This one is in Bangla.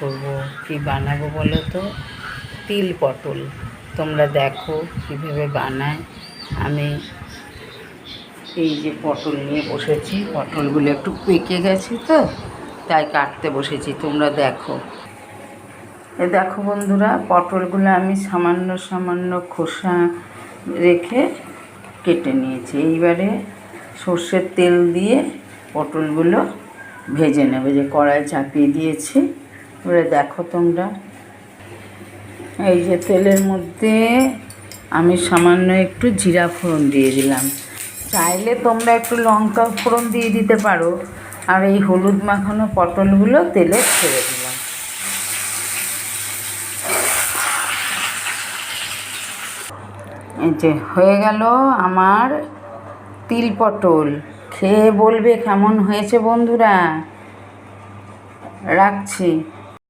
করব কি বানাবো বলো তো? তিল পটল। তোমরা দেখো কীভাবে বানায়। আমি এই যে পটল নিয়ে বসেছি, পটলগুলো একটু পেকে গেছে তো তাই কাটতে বসেছি, তোমরা দেখো। এ দেখো বন্ধুরা, পটলগুলো আমি সামান্য সামান্য খোসা রেখে কেটে নিয়েছি। এইবারে সর্ষের তেল দিয়ে পটলগুলো ভেজে নেবে, যে কড়াই চাপিয়ে দিয়েছি। এবারে দেখো তোমরা, এই যে তেলের মধ্যে আমি সামান্য একটু জিরা ফোড়ন দিয়ে দিলাম। চাইলে তোমরা একটু লঙ্কা ফোড়ন দিয়ে দিতে পারো। আর এই হলুদ মাখানো পটলগুলো তেলে ছেড়ে দিলাম। এই যে হয়ে গেল আমার তিল পটল। খেয়ে বলবে কেমন হয়েছে বন্ধুরা। রাখছি।